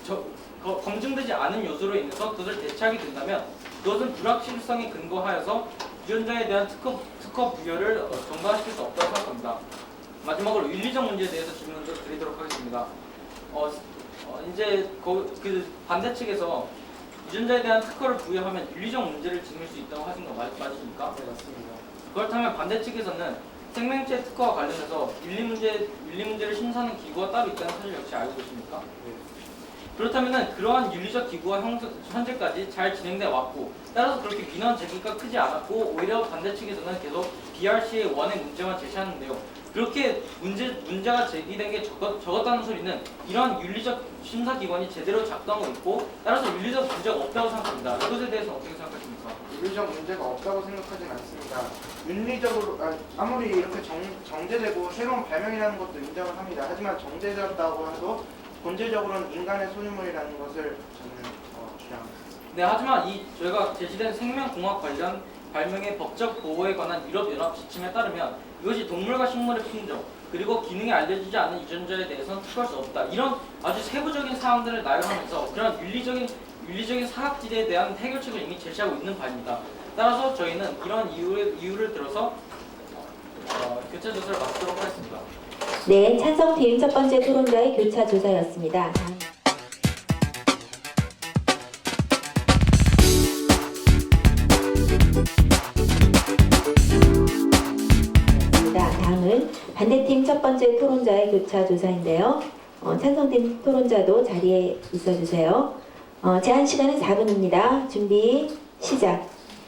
검증되지 않은 요소로 인해서 그것을 대체하게 된다면 그것은 불확실성에 근거하여서 유전자에 대한 특허 부여를 전가시킬 수 없다고 생각합니다. 마지막으로 윤리적 문제에 대해서 질문을 좀 드리도록 하겠습니다. 이제 그 반대 측에서 유전자에 대한 특허를 부여하면 윤리적 문제를 지닐 수 있다고 하신 거 맞으십니까? 네, 맞습니다. 그렇다면 반대 측에서는 생명체 특허와 관련해서 윤리 문제를 심사하는 기구가 따로 있다는 사실 역시 알고 계십니까? 네. 그렇다면 그러한 윤리적 기구가 현재까지 잘 진행돼 왔고 따라서 그렇게 민원 제기가 크지 않았고 오히려 반대 측에서는 계속 BRC의 원의 문제만 제시하는데요. 그렇게 문제가 제기된 게 적었다는 소리는 이러한 윤리적 심사기관이 제대로 작동하고 있고 따라서 윤리적 문제가 없다고 생각합니다. 이것에 대해서 어떻게 생각하십니까? 윤리적 문제가 없다고 생각하진 않습니다. 윤리적으로 아무리 이렇게 정제되고 새로운 발명이라는 것도 인정을 합니다. 하지만 정제되었다고 해도 본질적으로는 인간의 소유물이라는 것을 저는 주장합니다. 네, 하지만 저희가 제시된 생명공학 관련 발명의 법적 보호에 관한 유럽연합 지침에 따르면 이것이 동물과 식물의 품종 그리고 기능이 알려지지 않은 유전자에 대해서는 특허할 수 없다. 이런 아주 세부적인 사항들을 나열하면서 그런 윤리적인 사각지대에 대한 해결책을 이미 제시하고 있는 바입니다. 따라서 저희는 이런 이유를 들어서 교차 조사를 마치도록 하겠습니다. 네, 찬성팀 첫 번째 토론자의 교차 조사였습니다. 다음은 반대팀 첫 번째 토론자의 교차 조사인데요. 찬성팀 토론자도 자리에 있어주세요. 제한 시간은 4분입니다. 준비 시작.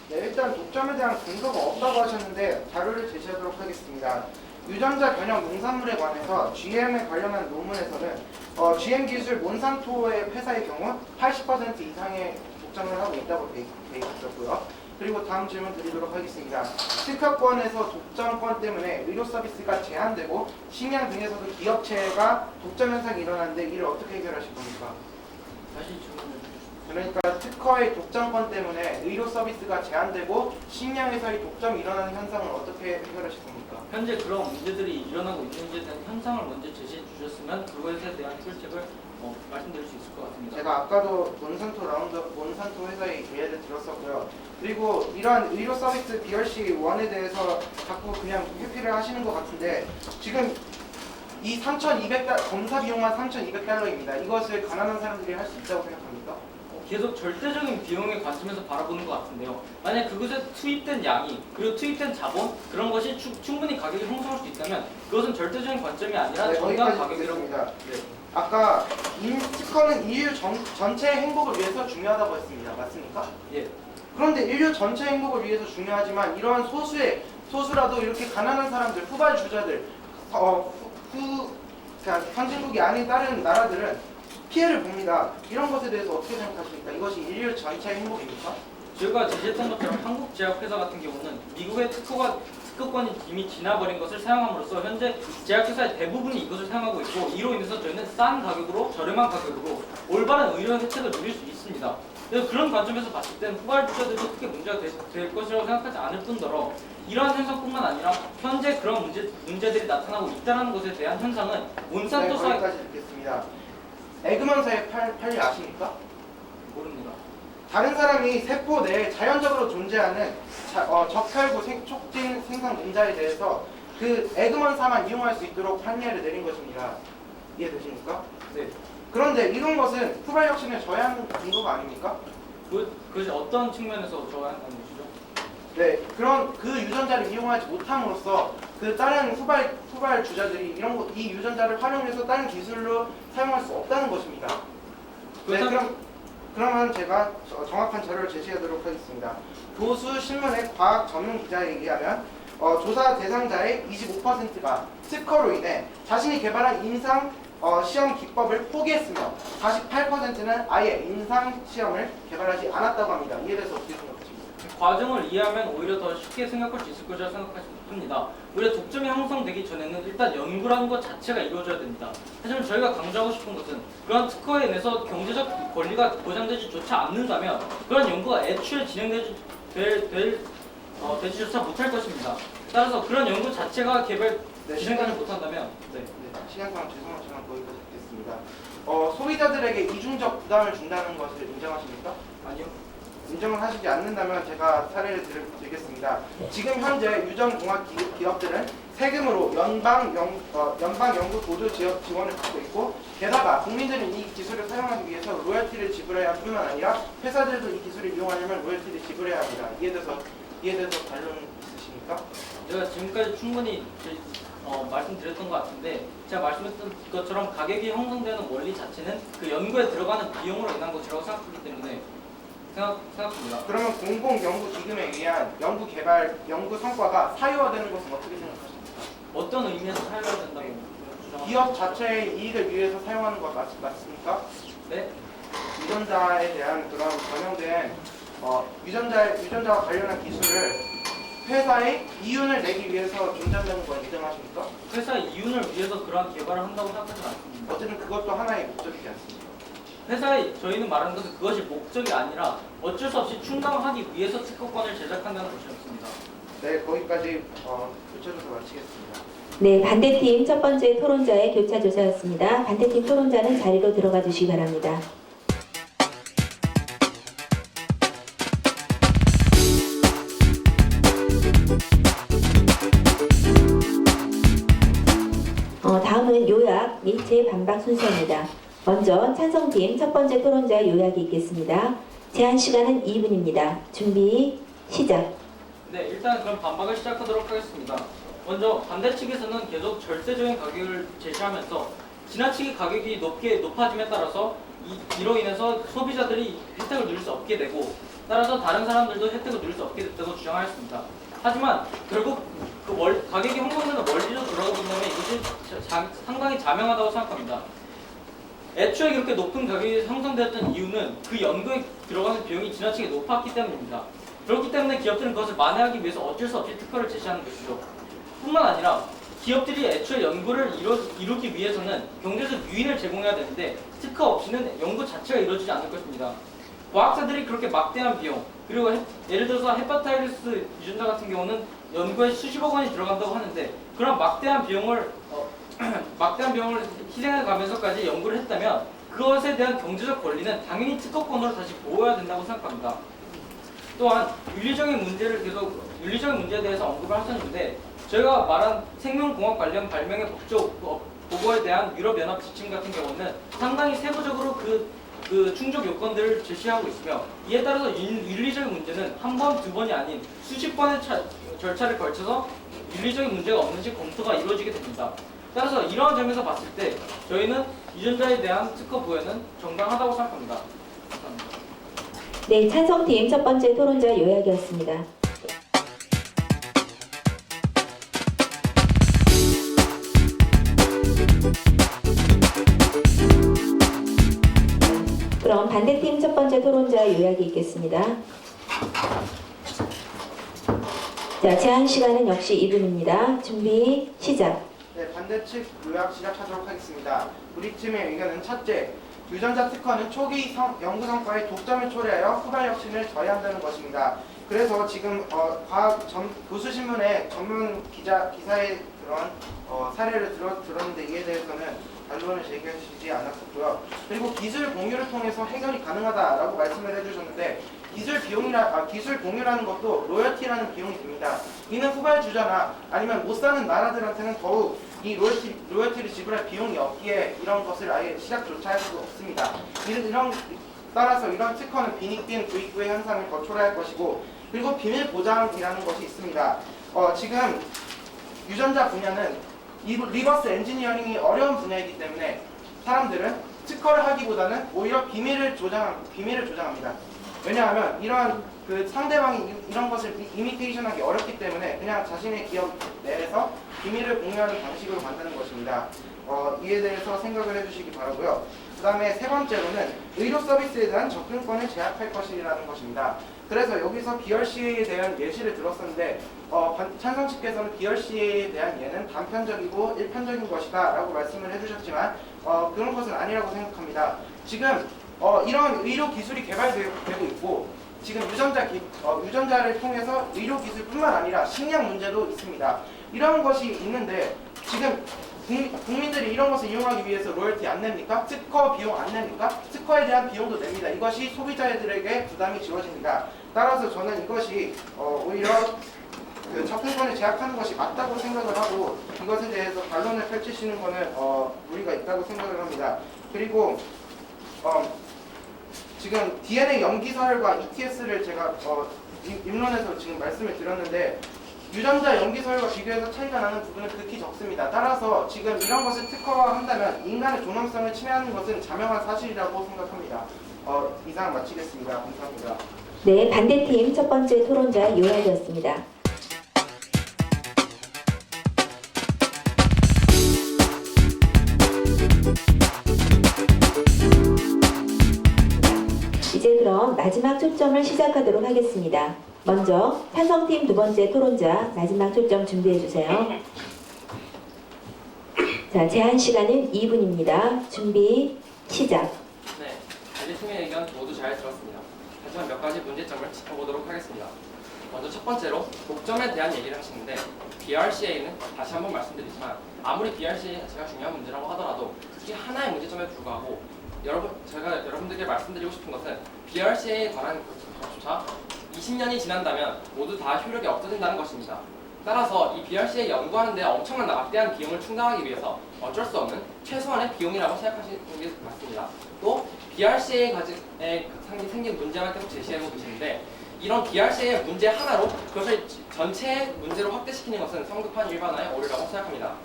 네, 일단 독점에 대한 근거가 없다고 하셨는데 자료를 제시하도록 하겠습니다. 유전자 변형 농산물에 관해서 GM에 관련한 논문에서는 GM 기술 몬산토의 회사의 경우 80% 이상의 독점을 하고 있다고 돼 있었고요. 그리고 다음 질문 드리도록 하겠습니다. 특허권에서 독점권 때문에 의료 서비스가 제한되고 식량 등에서도 기업체가 독점 현상이 일어나는데 이를 어떻게 해결하실 겁니까? 다시 질문을 주십시오. 그러니까 특허의 독점권 때문에 의료 서비스가 제한되고 식량에서의 독점이 일어나는 현상을 어떻게 해결하실 겁니까? 현재 그런 문제들이 일어나고 있는지에 대한 현상을 먼저 제시해 주셨으면 그것에 대한 해결책을 말씀드릴 수 있을 것 같습니다. 제가 아까도 몬산토 회사의 예를 들었었고요. 그리고 이러한 의료 서비스 BRC 1에 대해서 자꾸 그냥 회피를 하시는 것 같은데 지금 이 3,200달러 검사 비용만 3,200달러입니다. 이것을 가난한 사람들이 할 수 있다고 생각합니까? 계속 절대적인 비용의 관점에서 바라보는 것 같은데요. 만약 그것에 투입된 양이 그리고 투입된 자본 그런 것이 충분히 가격이 형성할 수 있다면 그것은 절대적인 관점이 아니라 네, 정당 거기까지 가격이라고. 듣겠습니다. 네. 아까 특허는 인류 전체의 행복을 위해서 중요하다고 했습니다. 맞습니까? 예. 그런데 인류 전체 행복을 위해서 중요하지만 이러한 소수라도 이렇게 가난한 사람들, 후발 주자들, 그러니까 선진국이 아닌 다른 나라들은 피해를 봅니다. 이런 것에 대해서 어떻게 생각하십니까? 이것이 인류 전체의 행복입니까? 저희가 제시했던 것처럼 한국제약회사 같은 경우는 미국의 특허권이 이미 지나버린 것을 사용함으로써 현재 제약회사의 대부분이 이것을 사용하고 있고 이로 인해서 저희는 싼 가격으로 저렴한 가격으로 올바른 의료 혜택을 누릴 수 있습니다. 그래서 그런 관점에서 봤을 땐 후발주자들도 크게 문제가 될 것이라고 생각하지 않을 뿐더러 이러한 현상뿐만 아니라 현재 그런 문제들이 나타나고 있다는 것에 대한 현상은 몬산토사의 거기까지 듣겠습니다. 에그먼사의 판례 아십니까? 모릅니다. 다른 사람이 세포 내에 자연적으로 존재하는 적혈구 촉진 생산 공자에 대해서 그 에그먼사만 이용할 수 있도록 판례를 내린 것입니다. 이해되십니까? 네. 그런데 이런 것은 후발 혁신을 저해하는 근거가 아닙니까? 그것이 어떤 측면에서 저한다는 것이죠? 네, 그 유전자를 이용하지 못함으로써 그 다른 후발 주자들이 이 유전자를 활용해서 다른 기술로 사용할 수 없다는 것입니다. 네, 그럼 그러면 제가 정확한 자료를 제시하도록 하겠습니다. 교수 신문의 과학 전문 기자에 의하면 조사 대상자의 25%가 특허로 인해 자신이 개발한 임상 시험 기법을 포기했으며 48%는 아예 임상 시험을 개발하지 않았다고 합니다. 이에 대해서 어떻게 생각하십니까? 과정을 이해하면 오히려 더 쉽게 생각할 수 있을 것이라 생각합니다. 오히려 독점이 형성되기 전에는 일단 연구라는 것 자체가 이루어져야 됩니다. 하지만 저희가 강조하고 싶은 것은 그런 특허에 인해서 경제적 권리가 보장되지조차 않는다면 그런 연구가 애초에 되지조차 못할 것입니다. 따라서 그런 연구 자체가 진행하지 못한다면 시간상 죄송하지만 거기까지 듣겠습니다. 소비자들에게 이중적 부담을 준다는 것을 인정하십니까? 아니요. 인정을 하시지 않는다면 제가 사례를 드리겠습니다. 지금 현재 유전공학 기업들은 세금으로 연방 연구 보조 지원을 받고 있고, 게다가 국민들은 이 기술을 사용하기 위해서 로열티를 지불해야 할 뿐만 아니라 회사들도 이 기술을 이용하려면 로열티를 지불해야 합니다. 이에 대해서 반론 있으십니까? 제가 지금까지 충분히 말씀드렸던 것 같은데, 제가 말씀했던 것처럼 가격이 형성되는 원리 자체는 그 연구에 들어가는 비용으로 인한 것이라고 생각하기 때문에 생각합니다. 그러면 공공연구기금에 의한 연구 성과가 사유화되는 것은 어떻게 생각하십니까? 어떤 의미에서 사용해야 된다고 주장합니까? 기업 자체의 이익을 위해서 사용하는 것 맞습니까? 네? 유전자에 대한 그런 전형된 유전자와 관련한 기술을 회사의 이윤을 내기 위해서 존재한다는 걸 인정하십니까? 회사의 이윤을 위해서 그러한 개발을 한다고 생각하지 않습니다. 어쨌든 그것도 하나의 목적이지 않습니까? 저희는 말하는 것은 그것이 목적이 아니라 어쩔 수 없이 충당하기 위해서 특허권을 제작한다는 것이었습니다. 네, 거기까지 교차조사 마치겠습니다. 네, 반대팀 첫 번째 토론자의 교차 조사였습니다. 반대팀 토론자는 자리로 들어가 주시기 바랍니다. 다음은 요약 및 재반박 순서입니다. 먼저 찬성팀 첫 번째 토론자 요약이 있겠습니다. 제한 시간은 2분입니다. 준비 시작. 네, 일단 그럼 반박을 시작하도록 하겠습니다. 먼저 반대 측에서는 계속 절대적인 가격을 제시하면서 지나치게 가격이 높아짐에 따라서 이로 인해서 소비자들이 혜택을 누릴 수 없게 되고, 따라서 다른 사람들도 혜택을 누릴 수 없게 됐다고 주장하였습니다. 하지만 결국 가격이 형성되는 원리로 돌아가 본다면 이것이 상당히 자명하다고 생각합니다. 애초에 그렇게 높은 가격이 형성되었던 이유는 그 연구에 들어가는 비용이 지나치게 높았기 때문입니다. 그렇기 때문에 기업들은 그것을 만회하기 위해서 어쩔 수 없이 특허를 제시하는 것이죠. 뿐만 아니라 기업들이 애초에 연구를 이루기 위해서는 경제적 유인을 제공해야 되는데 특허 없이는 연구 자체가 이루어지지 않을 것입니다. 과학자들이 그렇게 막대한 비용, 그리고 예를 들어서 헤파타이티스 유전자 같은 경우는 연구에 수십억 원이 들어간다고 하는데, 그런 막대한 비용을 희생해 가면서까지 연구를 했다면 그것에 대한 경제적 권리는 당연히 특허권으로 다시 보호해야 된다고 생각합니다. 또한 윤리적인 문제에 대해서 언급을 하셨는데, 저희가 말한 생명공학 관련 발명의 법적 보고에 대한 유럽연합 지침 같은 경우는 상당히 세부적으로 그 충족 요건들을 제시하고 있으며, 이에 따라서 윤리적인 문제는 한 번, 두 번이 아닌 수십 번의 절차를 걸쳐서 윤리적인 문제가 없는지 검토가 이루어지게 됩니다. 따라서 이러한 점에서 봤을 때 저희는 유전자에 대한 특허 부여는 정당하다고 생각합니다. 감사합니다. 네, 찬성팀 첫 번째 토론자 요약이었습니다. 그럼 반대팀 첫 번째 토론자 요약이 있겠습니다. 자, 제한 시간은 역시 2분입니다. 준비 시작. 네, 반대측 요약 시작하도록 하겠습니다. 우리 팀의 의견은 첫째, 유전자 특허는 초기 연구 성과에 독점을 초래하여 후발 혁신을 저해한다는 것입니다. 그래서 지금 교수신문의 전문 기사의 그런 사례를 들었는데, 이에 대해서는 반론을 제기하시지 않았었고요. 그리고 기술 공유를 통해서 해결이 가능하다라고 말씀을 해주셨는데, 기술 공유라는 것도 로열티라는 비용이 듭니다. 이는 후발 주자나 아니면 못 사는 나라들한테는 더욱 이 로열티를 지불할 비용이 없기에 이런 것을 아예 시작조차 할 수 없습니다. 따라서 이런 특허는 빈익빈 부익부의 현상을 더 초래할 것이고, 그리고 비밀 보장이라는 것이 있습니다. 지금 유전자 분야는 리버스 엔지니어링이 어려운 분야이기 때문에 사람들은 특허를 하기보다는 오히려 비밀을 조장합니다. 왜냐하면 이러한 그 상대방이 이런 것을 이미테이션하기 어렵기 때문에 그냥 자신의 기업 내에서 비밀을 공유하는 방식으로 만드는 것입니다. 이에 대해서 생각을 해주시기 바라고요. 그 다음에 세 번째로는 의료 서비스에 대한 접근권을 제약할 것이라는 것입니다. 그래서 여기서 BRCA에 대한 예시를 들었었는데 찬성 측께서는 BRCA에 대한 예는 단편적이고 일편적인 것이다 라고 말씀을 해주셨지만 그런 것은 아니라고 생각합니다. 지금 이런 의료 기술이 개발되고 있고 지금 유전자를 통해서 의료 기술뿐만 아니라 식량 문제도 있습니다. 이런 것이 있는데 지금 국민들이 이런 것을 이용하기 위해서 로열티 안 냅니까? 특허 비용 안 냅니까? 특허에 대한 비용도 냅니다. 이것이 소비자들에게 부담이 지워집니다. 따라서 저는 이것이 오히려 그 접근권을 제약하는 것이 맞다고 생각을 하고 이것에 대해서 반론을 펼치시는 것은 무리가 있다고 생각을 합니다. 그리고 지금 DNA 염기서열과 ETS를 제가 입론에서 지금 말씀을 드렸는데 유전자 염기서열과 비교해서 차이가 나는 부분은 극히 적습니다. 따라서 지금 이런 것을 특허화한다면 인간의 존엄성을 침해하는 것은 자명한 사실이라고 생각합니다. 이상 마치겠습니다. 감사합니다. 네, 반대팀 첫 번째 토론자 이호라이였습니다. 이제 그럼 마지막 초점을 시작하도록 하겠습니다. 먼저 찬성팀 두 번째 토론자 마지막 초점 준비해 주세요. 자, 제한 시간은 2분입니다. 준비 시작. 네, 반대팀의 의견 모두 잘 들었습니다. 하지만 몇 가지 문제점을 짚어보도록 하겠습니다. 먼저 첫 번째로 독점에 대한 얘기를 하시는데 BRCA는 다시 한번 말씀드리지만 아무리 BRCA 자체가 중요한 문제라고 하더라도 특히 하나의 문제점에 불구하고 제가 여러분들께 말씀드리고 싶은 것은 BRCA에 관한 것조차 20년이 지난다면 모두 다 효력이 없어진다는 것입니다. 따라서 이 BRCA 연구하는 데 엄청난 막대한 비용을 충당하기 위해서 어쩔 수 없는 최소한의 비용이라고 생각하시는 게 맞습니다. 또 BRCA에 생긴 문제만 계속 제시하고 계시는데 이런 BRCA의 문제 하나로 그것을 전체의 문제로 확대시키는 것은 성급한 일반화의 오류라고 생각합니다.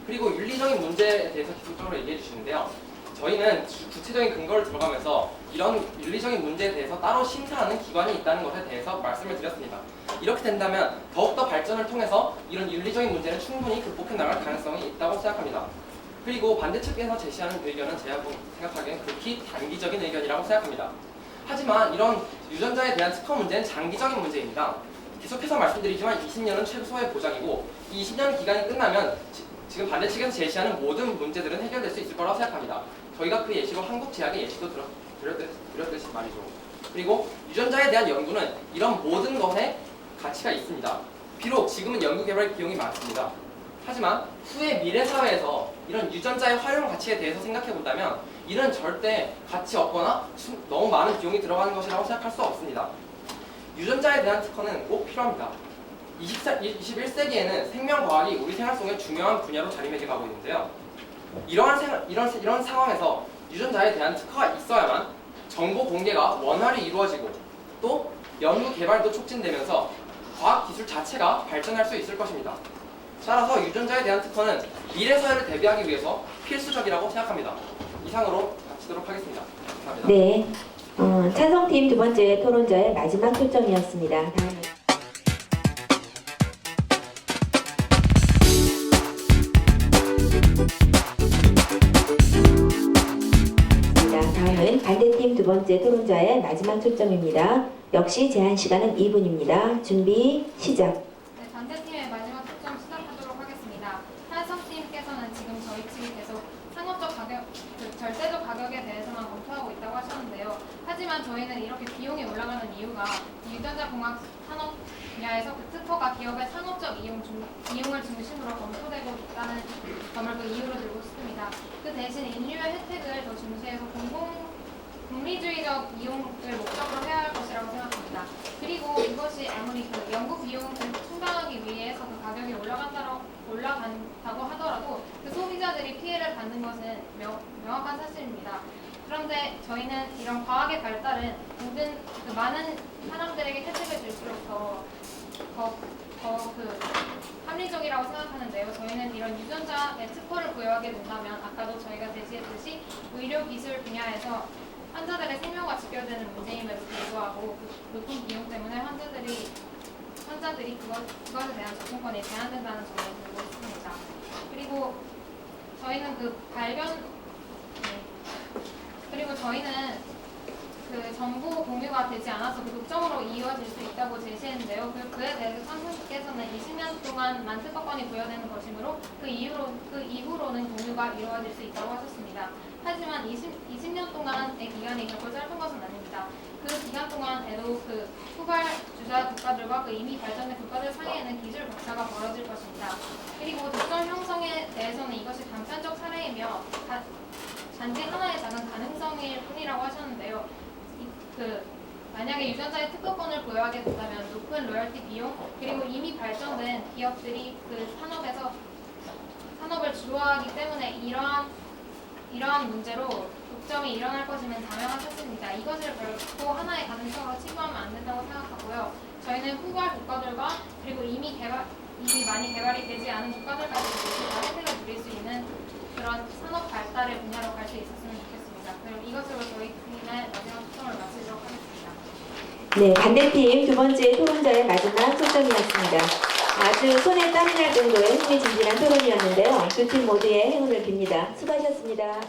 그리고 윤리적인 문제에 대해서 기술적으로 얘기해 주시는데요. 저희는 구체적인 근거를 들어가면서 이런 윤리적인 문제에 대해서 따로 심사하는 기관이 있다는 것에 대해서 말씀을 드렸습니다. 이렇게 된다면 더욱더 발전을 통해서 이런 윤리적인 문제는 충분히 극복해 나갈 가능성이 있다고 생각합니다. 그리고 반대측에서 제시하는 의견은 제가 생각하기엔 극히 단기적인 의견이라고 생각합니다. 하지만 이런 유전자에 대한 특허 문제는 장기적인 문제입니다. 계속해서 말씀드리지만 20년은 최소의 보장이고 이 20년 기간이 끝나면 지금 반대측에서 제시하는 모든 문제들은 해결될 수 있을 거라고 생각합니다. 저희가 그 예시로 한국제약의 예시도 드렸듯이 말이죠. 그리고 유전자에 대한 연구는 이런 모든 것에 가치가 있습니다. 비록 지금은 연구 개발 비용이 많습니다. 하지만 후의 미래 사회에서 이런 유전자의 활용 가치에 대해서 생각해 본다면 이는 절대 가치 없거나 너무 많은 비용이 들어가는 것이라고 생각할 수 없습니다. 유전자에 대한 특허는 꼭 필요합니다. 21세기에는 생명과학이 우리 생활 속에 중요한 분야로 자리매김하고 있는데요. 이런 상황에서 유전자에 대한 특허가 있어야만 정보 공개가 원활히 이루어지고 또 연구 개발도 촉진되면서 과학 기술 자체가 발전할 수 있을 것입니다. 따라서 유전자에 대한 특허는 미래 사회를 대비하기 위해서 필수적이라고 생각합니다. 이상으로 마치도록 하겠습니다. 감사합니다. 네, 찬성팀 두 번째 토론자의 마지막 초점이었습니다. 다음은 반대팀 두 번째 토론자의 마지막 초점입니다. 역시 제한 시간은 2분입니다. 준비 시작. 네, 반대팀의 마지막 초점 시작하도록 하겠습니다. 찬성팀께서는 지금 저희 측이 계속 상업적 가격, 절대적 가격에 대해서만 검토하고 있다고 하셨는데요. 하지만 저희는 이렇게 비용이 올라가는 이유가 유전자 공학 산업 분야에서 그 특허가 기업의 상업적 이용을 중심으로 검토되고 있다는 점을 그 이유로 들고 싶습니다. 그 대신 인류의 혜택을 더 중시해서 국리주의적 이용을 목적으로 해야 할 것이라고 생각합니다. 그리고 이것이 아무리 그 연구 비용을 충당하기 위해서 그 가격이 올라간다고 하더라도 그 소비자들이 피해를 받는 것은 명확한 사실입니다. 그런데 저희는 이런 과학의 발달은 모든 그 많은 사람들에게 혜택을 줄수록 더 더 합리적이라고 생각하는데요. 저희는 이런 유전자의 특허를 부여하게 된다면 아까도 저희가 제시했듯이 의료기술 분야에서 환자들의 생명과 직결되는 문제임에도 불구하고 그 높은 비용 때문에 환자들이 그것에 대한 접근권이 제한된다는 점을 들고 있습니다. 그리고 저희는 정보 공유가 되지 않아서 독점으로 이루어질 수 있다고 제시했는데요. 그에 대해서 선생님께서는 20년 동안만 특허권이 부여되는 것이므로 그 이후로는 공유가 이루어질 수 있다고 하셨습니다. 하지만 20년 동안의 기간이 결코 짧은 것은 아닙니다. 그 기간 동안에도 후발 주자 국가들과 이미 발전된 국가들 사이에는 기술 격차가 벌어질 것입니다. 그리고 독점 형성에 대해서는 이것이 단편적 사례이며 단지 하나의 작은 가능성일 뿐이라고 하셨는데요. 만약에 유전자의 특허권을 부여하게 된다면 높은 로열티 비용 그리고 이미 발전된 기업들이 산업을 주도하기 때문에 이러한 문제로 독점이 일어날 것임은 자명하셨습니다. 이것을 결코 하나의 가능성으로 치부하면 안 된다고 생각하고요. 저희는 후발 국가들과 그리고 이미 많이 개발이 되지 않은 국가들까지 모두 다 혜택을 누릴 수 있는 그런 산업 발달의 분야로 갈 수 있었으면 좋겠습니다. 그럼 이것으로 저희 팀의 마지막 초점을 마치도록 하겠습니다. 네, 반대팀 두 번째 토론자의 마지막 초점이었습니다. 아주 손에 땀이 날 정도의 흥미진진한 토론이었는데요. 두 팀 모두의 행운을 빕니다. 수고하셨습니다.